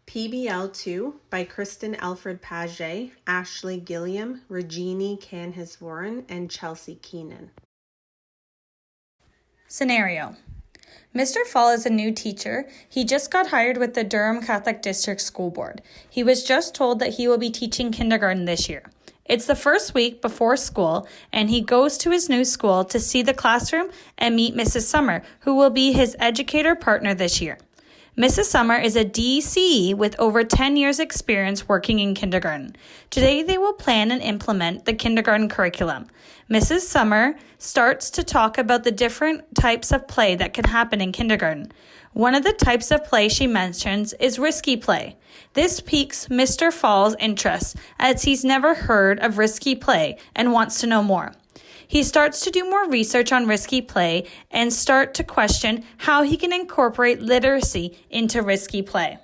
PBL 2 by Kristen Alfred Paget, Ashley Gilliam, Regini Canhis-Warren, and Chelsea Keenan. Scenario. Mr. Fall is a new teacher. He just got hired with the Durham Catholic District School Board. He was just told that he will be teaching kindergarten this year. It's the first week before school, and he goes to his new school to see the classroom and meet Mrs. Summer, who will be his educator partner this year. Mrs. Summer is a DCE with over 10 years experience working in kindergarten. Today they will plan and implement the kindergarten curriculum. Mrs. Summer starts to talk about the different types of play that can happen in kindergarten. One of the types of play she mentions is risky play. This piques Mr. Fall's interest as he's never heard of risky play and wants to know more. He starts to do more research on risky play and start to question how he can incorporate literacy into risky play.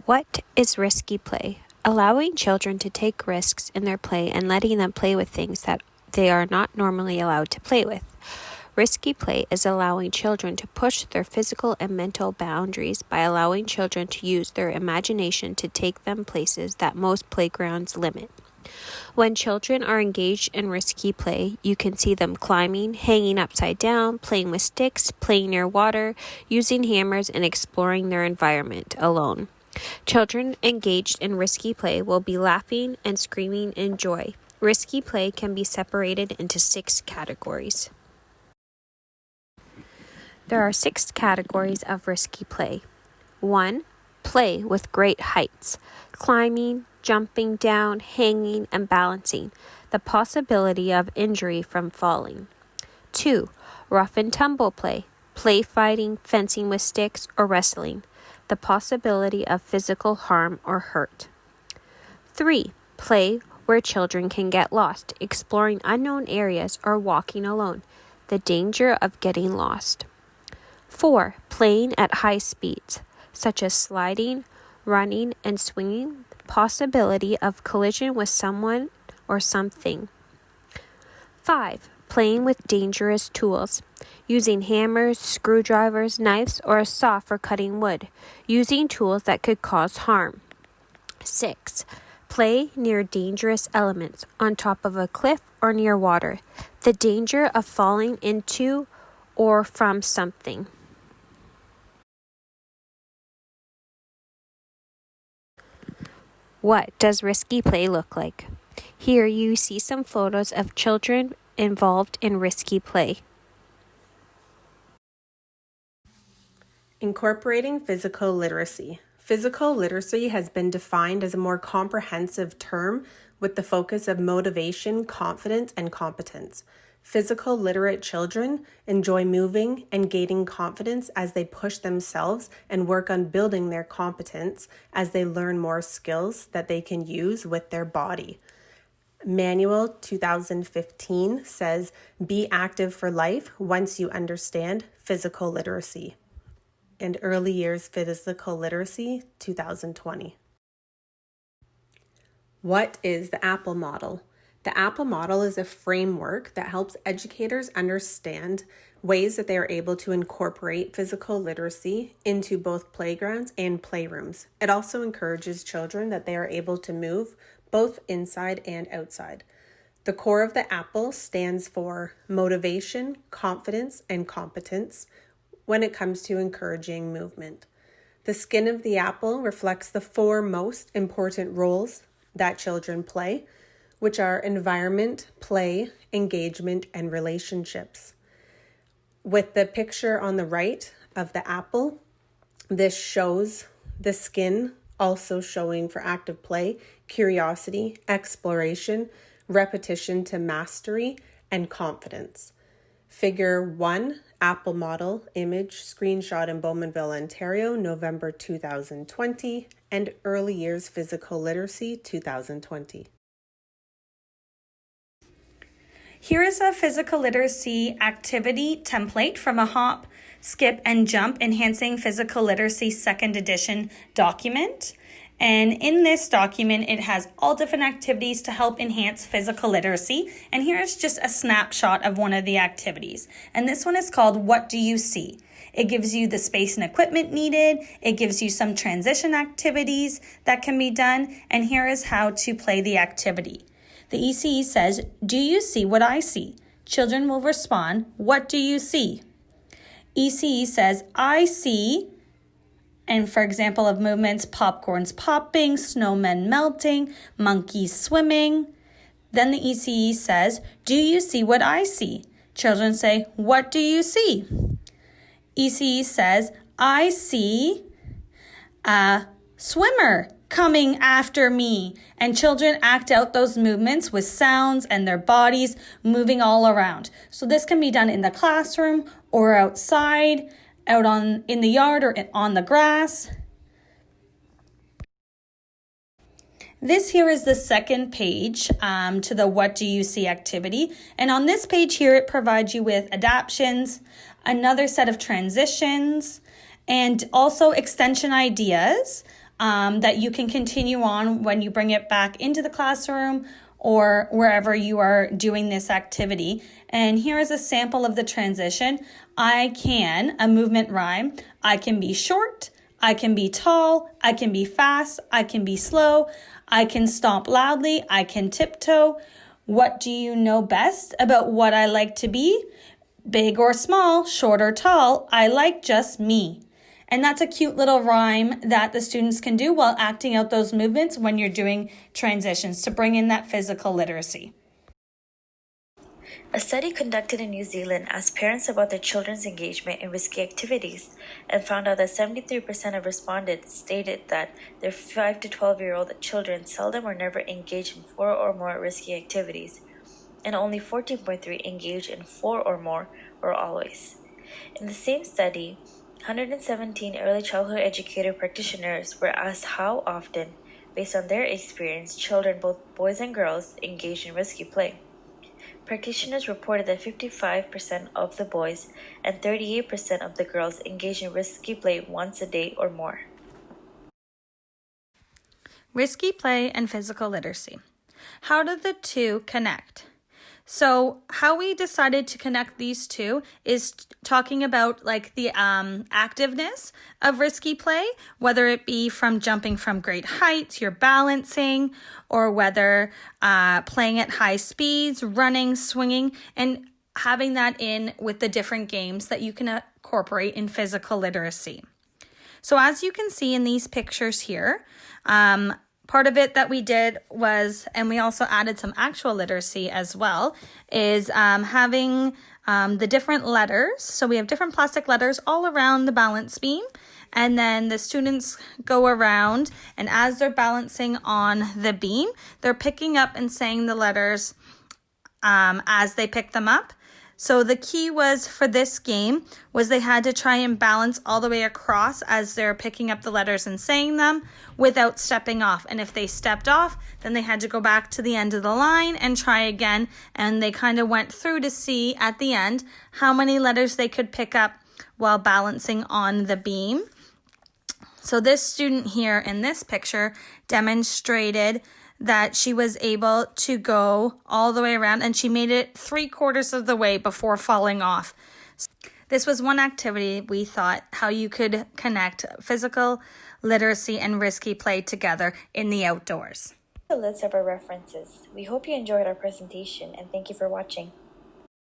What is risky play? Allowing children to take risks in their play and letting them play with things that they are not normally allowed to play with. Risky play is allowing children to push their physical and mental boundaries by allowing children to use their imagination to take them places that most playgrounds limit. When children are engaged in risky play, you can see them climbing, hanging upside down, playing with sticks, playing near water, using hammers, and exploring their environment alone. Children engaged in risky play will be laughing and screaming in joy. Risky play can be separated into 6 categories. There are 6 categories of risky play. 1. Play with great heights, climbing, jumping down, hanging, and balancing, the possibility of injury from falling. 2. Rough and tumble play, play fighting, fencing with sticks, or wrestling, the possibility of physical harm or hurt. 3. Play where children can get lost, exploring unknown areas or walking alone, the danger of getting lost. 4. Playing at high speeds, such as sliding, running, and swinging, possibility of collision with someone or something. 5. Playing with dangerous tools, using hammers, screwdrivers, knives, or a saw for cutting wood, using tools that could cause harm. 6. Play near dangerous elements, on top of a cliff or near water, the danger of falling into or from something. What does risky play look like? Here you see some photos of children involved in risky play. Incorporating physical literacy. Physical literacy has been defined as a more comprehensive term with the focus of motivation, confidence, and competence. Physical literate children enjoy moving and gaining confidence as they push themselves and work on building their competence as they learn more skills that they can use with their body. Manual 2015 says, "Be active for life once you understand physical literacy." And Early Years Physical Literacy 2020. What is the Apple model? The Apple model is a framework that helps educators understand ways that they are able to incorporate physical literacy into both playgrounds and playrooms. It also encourages children that they are able to move both inside and outside. The core of the Apple stands for motivation, confidence, and competence when it comes to encouraging movement. The skin of the apple reflects the 4 most important roles that children play, which are environment, play, engagement, and relationships. With the picture on the right of the apple, this shows the skin also showing for active play, curiosity, exploration, repetition to mastery, and confidence. Figure 1, Apple model, image, screenshot in Bowmanville, Ontario, November 2020, and Early Years Physical Literacy 2020. Here is a physical literacy activity template from a Hop, Skip, and Jump Enhancing Physical Literacy 2nd edition document. And in this document, it has all different activities to help enhance physical literacy. And here's just a snapshot of one of the activities. And this one is called What Do You See? It gives you the space and equipment needed. It gives you some transition activities that can be done. And here is how to play the activity. The ECE says, "Do you see what I see?" Children will respond, "What do you see?" ECE says, "I see," and for example of movements, popcorns popping, snowmen melting, monkeys swimming. Then the ECE says, "Do you see what I see?" Children say, "What do you see?" ECE says, "I see a swimmer coming after me." And children act out those movements with sounds and their bodies moving all around. So this can be done in the classroom or outside, in the yard or on the grass. This here is the second page to the What Do You See activity. And on this page here, it provides you with adaptions, another set of transitions, and also extension ideas that you can continue on when you bring it back into the classroom or wherever you are doing this activity. And here is a sample of the transition. A movement rhyme. I can be short, I can be tall, I can be fast, I can be slow, I can stomp loudly, I can tiptoe. What do you know best about what I like to be? Big or small, short or tall, I like just me. And that's a cute little rhyme that the students can do while acting out those movements when you're doing transitions to bring in that physical literacy. A study conducted in New Zealand asked parents about their children's engagement in risky activities and found out that 73% of respondents stated that their 5 to 12-year-old children seldom or never engage in 4 or more risky activities, and only 14.3% engage in 4 or more or always. In the same study, 117 early childhood educator practitioners were asked how often, based on their experience, children, both boys and girls, engage in risky play. Practitioners reported that 55% of the boys and 38% of the girls engage in risky play once a day or more. Risky play and physical literacy. How do the two connect? So how we decided to connect these two is talking about like the activeness of risky play, whether it be from jumping from great heights, you're balancing, or whether playing at high speeds, running, swinging, and having that in with the different games that you can incorporate in physical literacy. So as you can see in these pictures here, part of it that we did was, and we also added some actual literacy as well, is having the different letters. So we have different plastic letters all around the balance beam. And then the students go around, and as they're balancing on the beam, they're picking up and saying the letters as they pick them up. So the key was for this game was they had to try and balance all the way across as they're picking up the letters and saying them without stepping off. And if they stepped off, then they had to go back to the end of the line and try again. And they kind of went through to see at the end how many letters they could pick up while balancing on the beam. So this student here in this picture demonstrated that she was able to go all the way around, and she made it 3/4 of the way before falling off. This was one activity we thought how you could connect physical literacy and risky play together in the outdoors. A list of our references. We hope you enjoyed our presentation and thank you for watching.